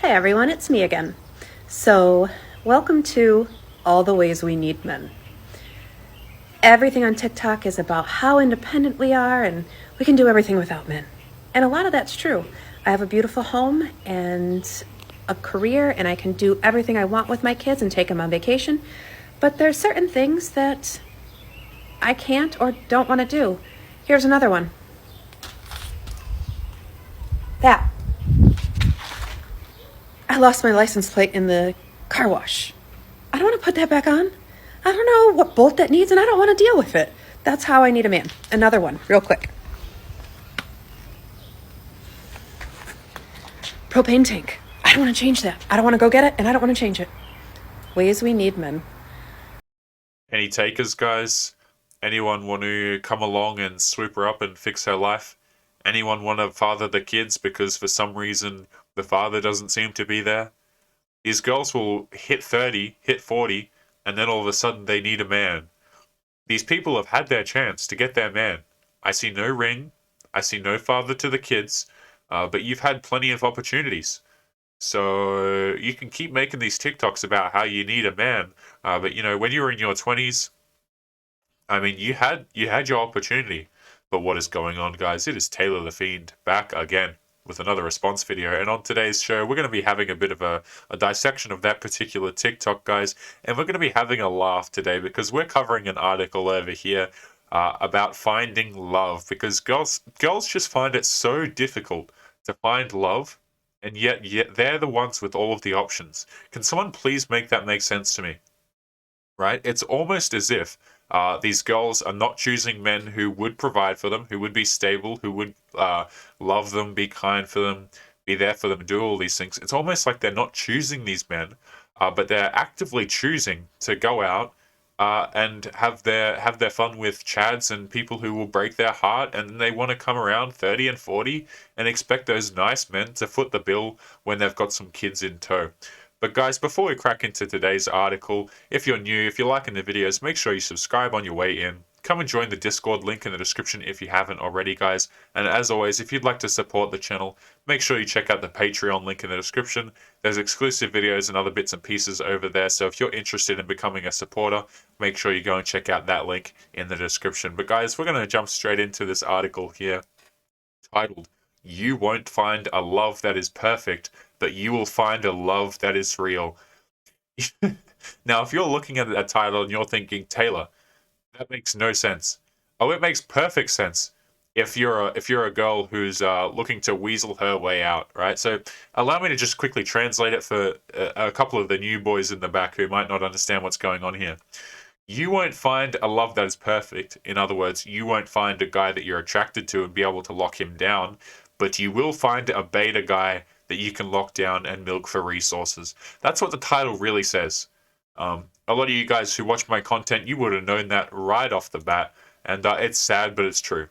Hey everyone, it's me again. So, welcome to All the Ways We Need Men. Everything on TikTok is about how independent we are and we can do everything without men. And a lot of that's true. I have a beautiful home and a career, and I can do everything I want with my kids and take them on vacation. But there's certain things that I can't or don't want to do. Here's another one. That. I lost my license plate in the car wash. I don't want to put that back on. I don't know what bolt that needs, and I don't want to deal with it. That's how I need a man. Another one, real quick. Propane tank. I don't want to change that. I don't want to go get it, and I don't want to change it. Ways we need men. Any takers, guys? Anyone want to come along and swoop her up and fix her life? Anyone want to father the kids because for some reason the father doesn't seem to be there? These girls will hit 30, hit 40, and then all of a sudden they need a man. These people have had their chance to get their man. I see no ring. I see no father to the kids. But you've had plenty of opportunities. So you can keep making these TikToks about how you need a man. But when you were in your 20s, I mean, you had your opportunity. But what is going on, guys? It is Taylor the Fiend back again with another response video. And on today's show, we're going to be having a bit of a dissection of that particular TikTok, guys. And we're going to be having a laugh today because we're covering an article over here about finding love. Because girls just find it so difficult to find love, and yet they're the ones with all of the options. Can someone please make that make sense to me? Right? It's almost as if these girls are not choosing men who would provide for them, who would be stable, who would love them, be kind for them, be there for them, do all these things. It's almost like they're not choosing these men, but they're actively choosing to go out and have their fun with chads and people who will break their heart, and then they want to come around 30 and 40 and expect those nice men to foot the bill when they've got some kids in tow. But guys, before we crack into today's article, if you're new, if you're liking the videos, make sure you subscribe on your way in. Come and join the Discord, link in the description if you haven't already, guys. And as always, if you'd like to support the channel, make sure you check out the Patreon link in the description. There's exclusive videos and other bits and pieces over there, so if you're interested in becoming a supporter, make sure you go and check out that link in the description. But guys, we're going to jump straight into this article here titled, "You Won't Find a Love That Is Perfect, but You Will Find a Love That Is Real." Now, if you're looking at that title and you're thinking, Taylor, that makes no sense. Oh, it makes perfect sense if you're a girl who's looking to weasel her way out, right? So allow me to just quickly translate it for a couple of the new boys in the back who might not understand what's going on here. You won't find a love that is perfect. In other words, you won't find a guy that you're attracted to and be able to lock him down, but you will find a beta guy that you can lock down and milk for resources. That's what the title really says. A lot of you guys who watch my content, you would have known that right off the bat, and it's sad, but it's true,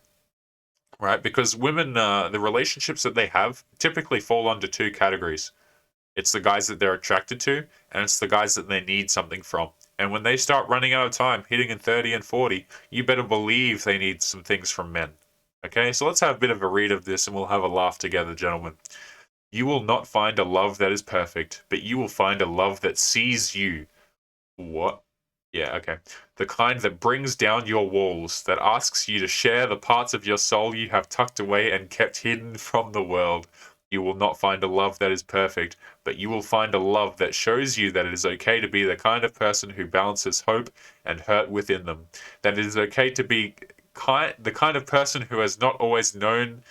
right? Because women, the relationships that they have typically fall under two categories. It's the guys that they're attracted to, and it's the guys that they need something from. And when they start running out of time, hitting in 30 and 40, you better believe they need some things from men. Okay, so let's have a bit of a read of this and we'll have a laugh together, gentlemen. You will not find a love that is perfect, but you will find a love that sees you. What? Yeah, okay. The kind that brings down your walls, that asks you to share the parts of your soul you have tucked away and kept hidden from the world. You will not find a love that is perfect, but you will find a love that shows you that it is okay to be the kind of person who balances hope and hurt within them. That it is okay to be the kind of person who has not always known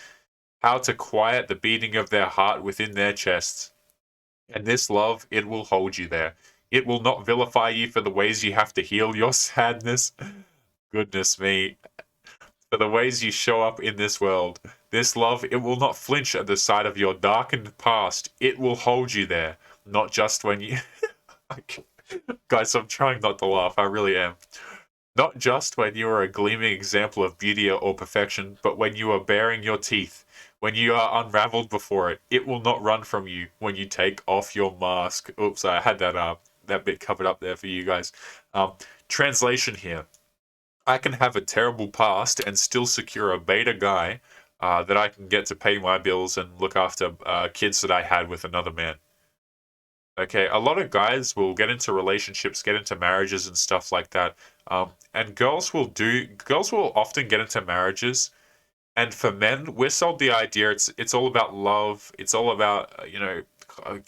how to quiet the beating of their heart within their chests. And this love, it will hold you there. It will not vilify you for the ways you have to heal your sadness. Goodness me. For the ways you show up in this world. This love, it will not flinch at the sight of your darkened past. It will hold you there. Not just when you... Guys, I'm trying not to laugh. I really am. Not just when you are a gleaming example of beauty or perfection, but when you are baring your teeth, when you are unraveled before it. It will not run from you when you take off your mask. Oops, I had that bit covered up there for you guys. Um, Translation here. I can have a terrible past and still secure a beta guy that I can get to pay my bills and look after kids that I had with another man. Okay, a lot of guys will get into relationships, get into marriages and stuff like that. And girls will often get into marriages. And for men, we're sold the idea it's all about love. It's all about uh,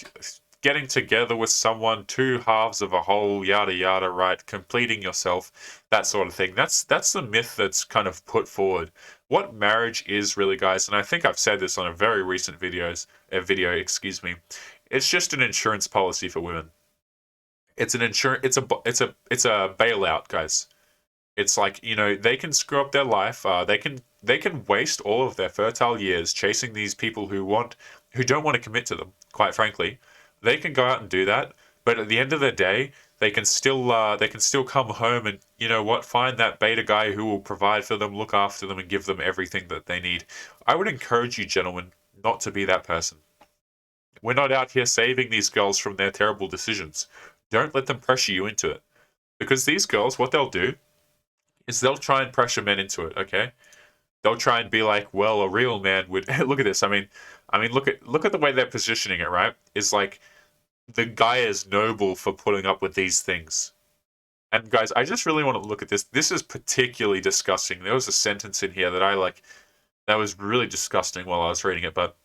getting together with someone, two halves of a whole, yada yada, right? Completing yourself, that sort of thing. That's the myth that's kind of put forward. What marriage is really, guys, and I think I've said this on a very recent video, excuse me. It's just an insurance policy for women. It's an insurance. It's a bailout, guys. It's like, they can screw up their life. They can waste all of their fertile years chasing these people who don't want to commit to them. Quite frankly, they can go out and do that, but at the end of the day, they can still come home and, you know what, find that beta guy who will provide for them, look after them, and give them everything that they need. I would encourage you, gentlemen, not to be that person. We're not out here saving these girls from their terrible decisions. Don't let them pressure you into it, because these girls, what they'll do is they'll try and pressure men into it. Okay, they'll try and be like, well, a real man would look at this. I mean, look at the way they're positioning it. Right, is like the guy is noble for putting up with these things. And guys, I just really want to look at this. This is particularly disgusting. There was a sentence in here that I like that was really disgusting while I was reading it. But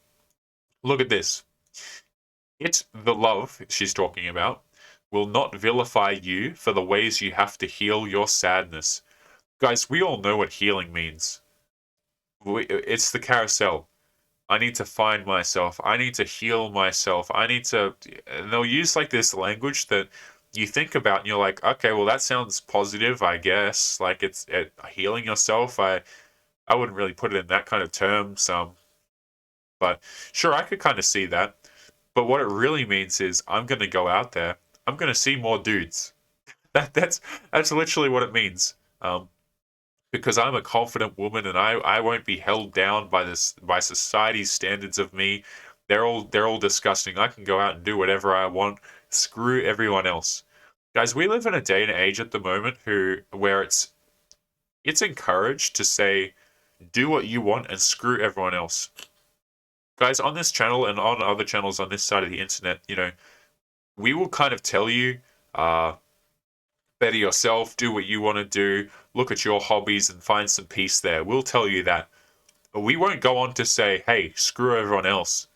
look at this. The love she's talking about will not vilify you for the ways you have to heal your sadness. Guys, we all know what healing means. It's the carousel. I need to find myself. I need to heal myself. I need to. And they'll use like this language that you think about, and you're like, okay, well, that sounds positive, I guess. Like it's healing yourself. I wouldn't really put it in that kind of terms. But sure, I could kind of see that. But what it really means is I'm going to go out there. I'm going to see more dudes. That's literally what it means. Because I'm a confident woman and I won't be held down by society's standards of me. They're all disgusting. I can go out and do whatever I want. Screw everyone else. Guys, we live in a day and age at the moment where it's encouraged to say do what you want and screw everyone else. Guys, on this channel and on other channels on this side of the internet, we will kind of tell you better yourself, do what you want to do, look at your hobbies and find some peace there. We'll tell you that. But we won't go on to say, hey, screw everyone else,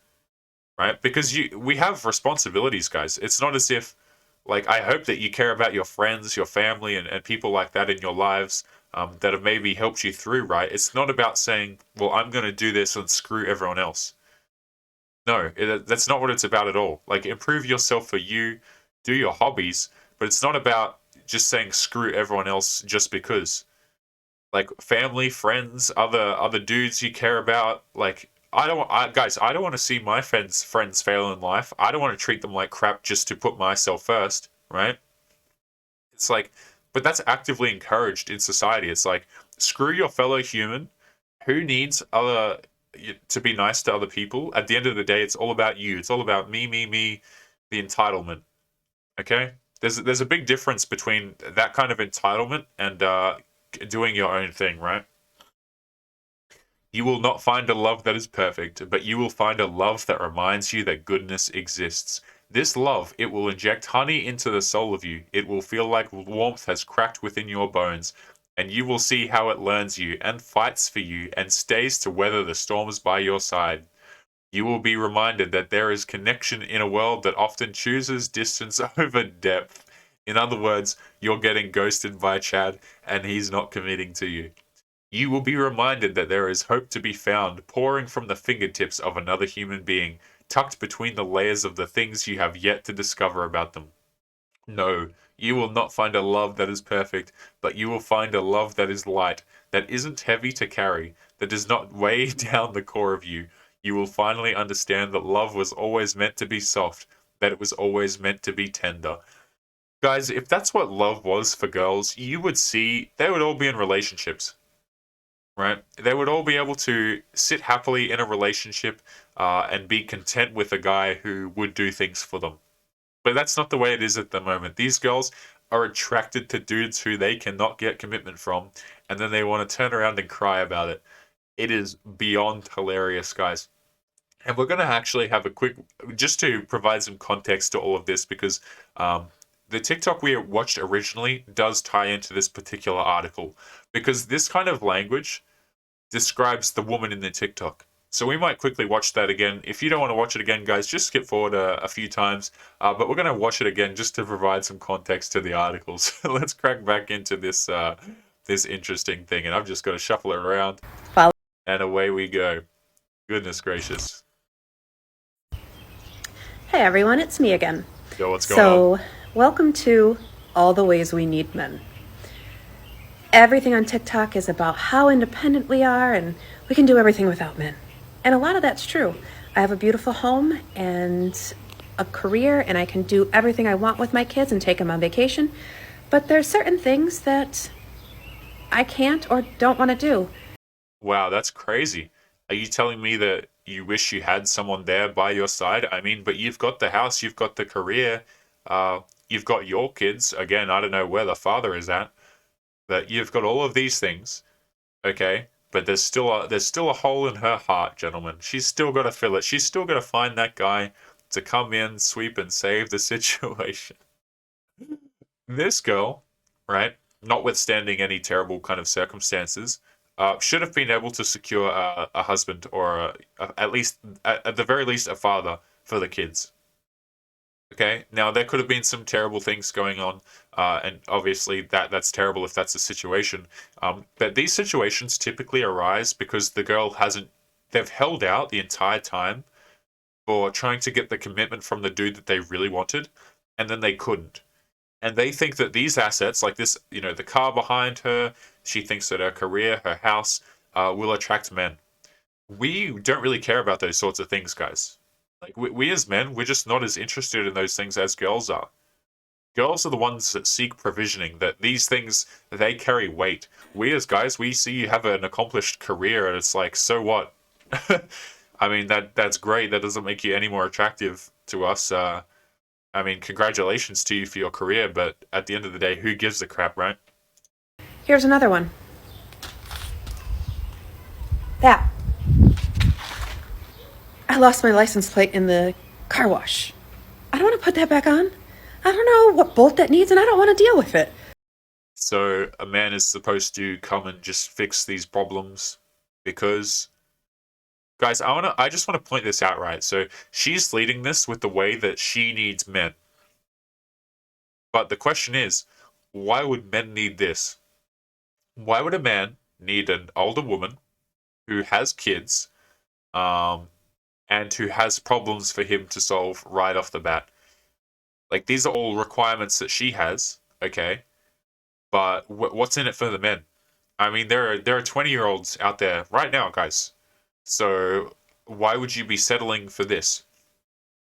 right? Because we have responsibilities, guys. It's not as if, like, I hope that you care about your friends, your family, and people like that in your lives that have maybe helped you through, right? It's not about saying, well, I'm going to do this and screw everyone else. No, that's not what it's about at all. Like, improve yourself for you, do your hobbies, but it's not about just saying screw everyone else just because. Like family, friends, other dudes you care about. Like guys, I don't want to see my friends fail in life. I don't want to treat them like crap just to put myself first, right? It's like, but that's actively encouraged in society. It's like screw your fellow human. Who needs to be nice to other people? At the end of the day, it's all about you. It's all about me, me, me. The entitlement. Okay, there's a big difference between that kind of entitlement and doing your own thing, right? You will not find a love that is perfect, but you will find a love that reminds you that goodness exists. This love, it will inject honey into the soul of you. It will feel like warmth has cracked within your bones, and you will see how it learns you and fights for you and stays to weather the storms by your side. You will be reminded that there is connection in a world that often chooses distance over depth. In other words, you're getting ghosted by Chad and he's not committing to you. You will be reminded that there is hope to be found pouring from the fingertips of another human being, tucked between the layers of the things you have yet to discover about them. No, you will not find a love that is perfect, but you will find a love that is light, that isn't heavy to carry, that does not weigh down the core of you. You will finally understand that love was always meant to be soft, that it was always meant to be tender. Guys, if that's what love was for girls, you would see they would all be in relationships, right? They would all be able to sit happily in a relationship and be content with a guy who would do things for them. But that's not the way it is at the moment. These girls are attracted to dudes who they cannot get commitment from, and then they want to turn around and cry about it. It is beyond hilarious, guys. And we're going to actually have a quick, just to provide some context to all of this, because um, the TikTok we watched originally does tie into this particular article, because this kind of language describes the woman in the TikTok. So we might quickly watch that again. If you don't want to watch it again, guys, just skip forward a few times. But we're going to watch it again just to provide some context to the articles. Let's crack back into this interesting thing, and I've just got to shuffle it around, Follow. and away we go. Goodness gracious. Hey everyone, it's me again. Yo, what's going on? So, welcome to All the Ways We Need Men. Everything on TikTok is about how independent we are and we can do everything without men. And a lot of that's true. I have a beautiful home and a career, and I can do everything I want with my kids and take them on vacation. But there's certain things that I can't or don't want to do. Wow, that's crazy. Are you telling me that you wish you had someone there by your side? I mean, but you've got the house, you've got the career, you've got your kids. Again, I don't know where the father is at, but you've got all of these things, okay? But there's still a hole in her heart, gentlemen. She's still got to fill it. She's still got to find that guy to come in, sweep, and save the situation. This girl, right, notwithstanding any terrible kind of circumstances, should have been able to secure a husband or at least, at the very least, a father for the kids. Okay, now there could have been some terrible things going on, and obviously that's terrible if that's the situation. But these situations typically arise because the girl hasn't. They've held out the entire time for trying to get the commitment from the dude that they really wanted, and then they couldn't. And they think that these assets, like this, the car behind her, she thinks that her career, her house, will attract men. We don't really care about those sorts of things, guys. Like we as men, we're just not as interested in those things as girls are. Girls are the ones that seek provisioning. That these things they carry weight. We as guys, we see you have an accomplished career, and it's like, so what? I mean that's great. That doesn't make you any more attractive to us. I mean, congratulations to you for your career, but at the end of the day, who gives a crap, right? Here's another one. That. I lost my license plate in the car wash. I don't want to put that back on. I don't know what bolt that needs, and I don't want to deal with it. So a man is supposed to come and just fix these problems because, guys, I just want to point this out, right? So she's leading this with the way that she needs men. But the question is, why would men need this? Why would a man need an older woman who has kids, um, and who has problems for him to solve right off the bat? Like, these are all requirements that she has, okay? But what's in it for the men? I mean, there are 20-year-olds out there right now, guys. So why would you be settling for this?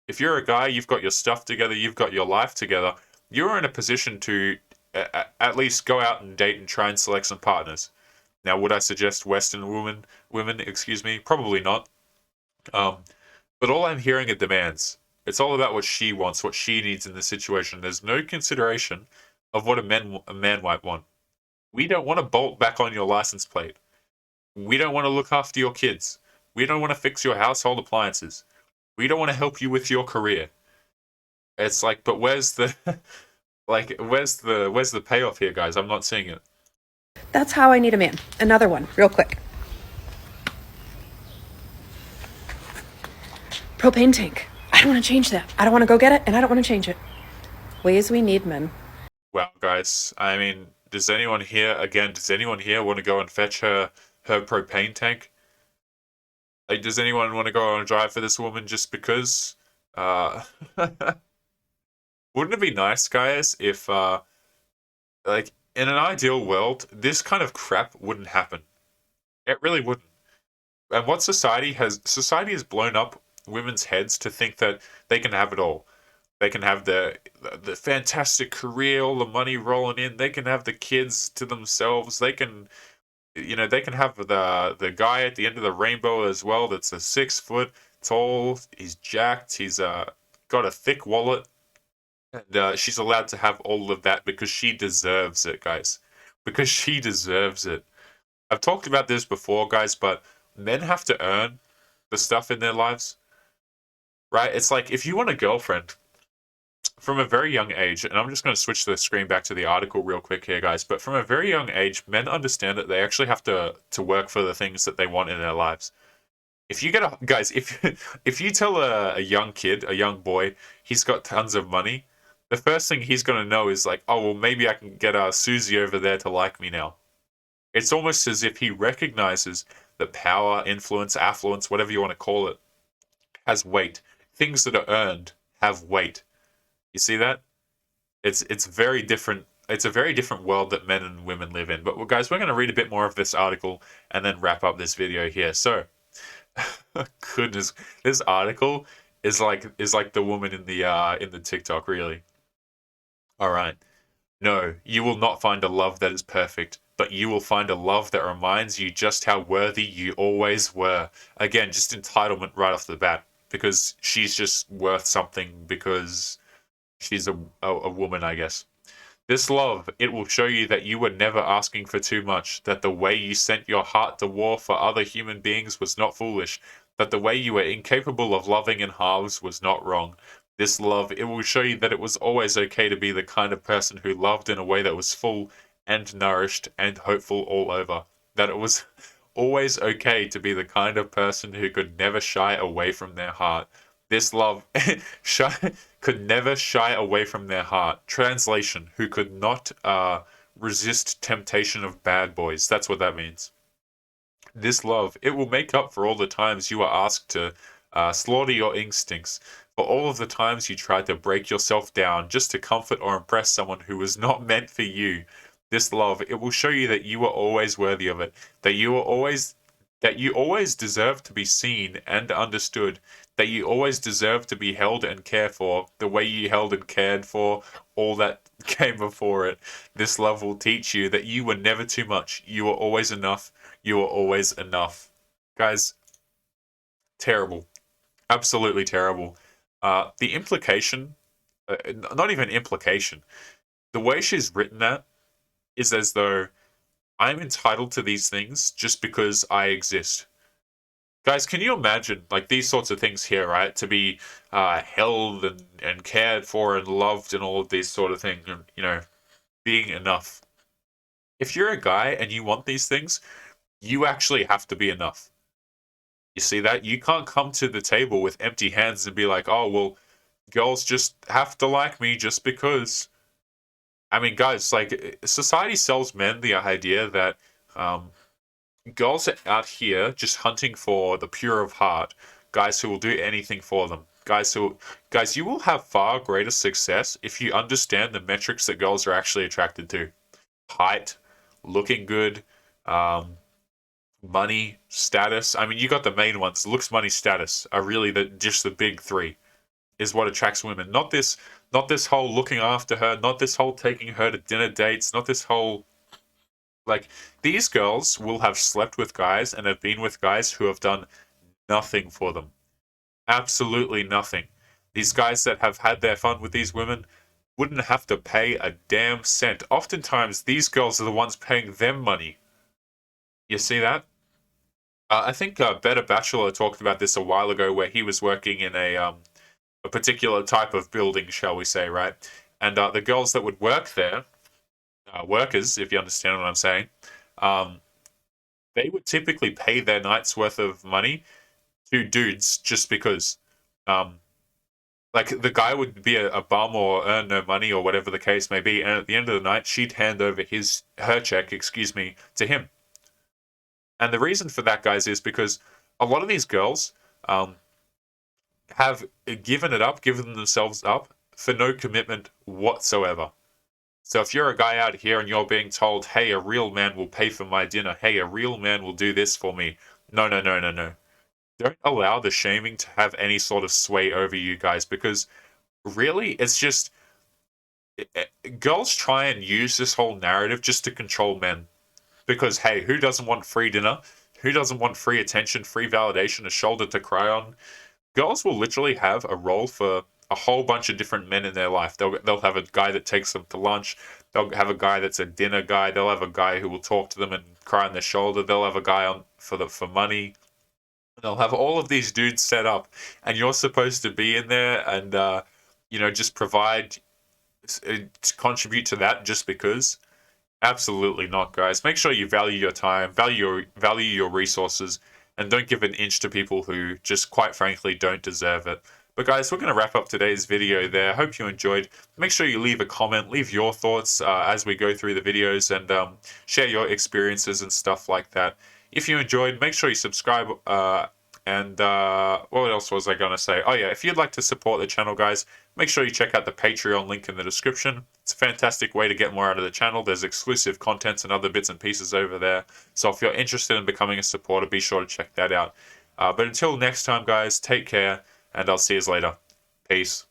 If you're a guy, you've got your stuff together, you've got your life together, you're in a position to at least go out and date and try and select some partners. Now, would I suggest Western women, excuse me? Probably not. Um, but all I'm hearing are demands. It's all about what she wants, what she needs in the situation. There's no consideration of what a man might want. We don't want to bolt back on your license plate. We don't want to look after your kids. We don't want to fix your household appliances. We don't want to help you with your career. It's like, but where's the where's the payoff here, guys? I'm not seeing it. That's how I need a man. Another one, real quick. Propane tank. I don't want to change that. I don't want to go get it, and I don't want to change it. Ways we need men. Well, guys, I mean, does anyone here want to go and fetch her propane tank? Like, does anyone want to go on a drive for this woman just because? Wouldn't it be nice, guys, if like in an ideal world, this kind of crap wouldn't happen. It really wouldn't. And what society has blown up women's heads to think that they can have it all. They can have the fantastic career, all the money rolling in. They can have the kids to themselves. They can have the guy at the end of the rainbow as well. That's a 6 foot tall. He's jacked. He's got a thick wallet, and she's allowed to have all of that because she deserves it, guys. Because she deserves it. I've talked about this before, guys, but men have to earn the stuff in their lives, right? It's like if you want a girlfriend from a very young age, and I'm just going to switch the screen back to the article real quick here, guys. But from a very young age, men understand that they actually have to work for the things that they want in their lives. If you get a guys, if you tell a young kid, a young boy, he's got tons of money, the first thing he's gonna know is like, oh well, maybe I can get Susie over there to like me now. It's almost as if he recognizes that power, influence, affluence, whatever you want to call it, has weight. Things that are earned have weight. You see that? It's very different. It's a very different world that men and women live in. But well, guys, we're going to read a bit more of this article and then wrap up this video here. So, goodness, this article is like the woman in the TikTok, really. All right. No, you will not find a love that is perfect, but you will find a love that reminds you just how worthy you always were. Again, just entitlement right off the bat, because she's just worth something because she's a woman, I guess. This love, it will show you that you were never asking for too much, that the way you sent your heart to war for other human beings was not foolish, that the way you were incapable of loving in halves was not wrong. This love, it will show you that it was always okay to be the kind of person who loved in a way that was full and nourished and hopeful all over. That it was always okay to be the kind of person who could never shy away from their heart. This love could never shy away from their heart. Translation, who could not resist temptation of bad boys. That's what that means. This love, it will make up for all the times you are asked to slaughter your instincts, for all of the times you tried to break yourself down just to comfort or impress someone who was not meant for you. This love, it will show you that you are always worthy of it, that you always deserve to be seen and understood, that you always deserve to be held and cared for the way you held and cared for all that came before it. This love will teach you that you were never too much. You were always enough. You were always enough. Guys, terrible. Absolutely terrible. The implication, not even implication, the way she's written that is as though I'm entitled to these things just because I exist. Guys, can you imagine like these sorts of things here, right? To be held and cared for and loved and all of these sort of things, and being enough. If you're a guy and you want these things, you actually have to be enough. You see that? You can't come to the table with empty hands and be like, oh, well, girls just have to like me just because. I mean, guys, like, society sells men the idea that girls are out here just hunting for the pure of heart, guys who will do anything for them. Guys, you will have far greater success if you understand the metrics that girls are actually attracted to. Height, looking good, um, money, status. I mean, you got the main ones. Looks, money, status are really just the big three is what attracts women. Not this whole looking after her, not this whole taking her to dinner dates, not this whole like these girls will have slept with guys and have been with guys who have done nothing for them. Absolutely nothing. These guys that have had their fun with these women wouldn't have to pay a damn cent. Oftentimes, these girls are the ones paying them money. You see that? I think Better Bachelor talked about this a while ago, where he was working in a particular type of building, shall we say, right? And the girls that would work there, workers, if you understand what I'm saying, um, they would typically pay their night's worth of money to dudes just because. Um, like the guy would be a bum or earn no money or whatever the case may be, and at the end of the night, she'd hand over her check, excuse me, to him. And the reason for that, guys, is because a lot of these girls have given themselves up for no commitment whatsoever. So if you're a guy out here and you're being told, hey, a real man will pay for my dinner, hey, a real man will do this for me. No, no, no, no, no. Don't allow the shaming to have any sort of sway over you guys, because really, it's just girls try and use this whole narrative just to control men. Because hey, who doesn't want free dinner? Who doesn't want free attention, free validation, a shoulder to cry on? Girls will literally have a role for a whole bunch of different men in their life. They'll have a guy that takes them to lunch. They'll have a guy that's a dinner guy. They'll have a guy who will talk to them and cry on their shoulder. They'll have a guy on for money. They'll have all of these dudes set up, and you're supposed to be in there and just provide, contribute to that just because. Absolutely not, guys. Make sure you value your time, value your resources, and don't give an inch to people who just quite frankly don't deserve it. But guys, we're going to wrap up today's video there. Hope you enjoyed. Make sure you leave a comment, leave your thoughts as we go through the videos, and share your experiences and stuff like that. If you enjoyed, make sure you subscribe. And what else was I going to say? Oh yeah, if you'd like to support the channel, guys, make sure you check out the Patreon link in the description. It's a fantastic way to get more out of the channel. There's exclusive contents and other bits and pieces over there. So if you're interested in becoming a supporter, be sure to check that out. But until next time, guys, take care, and I'll see you later. Peace.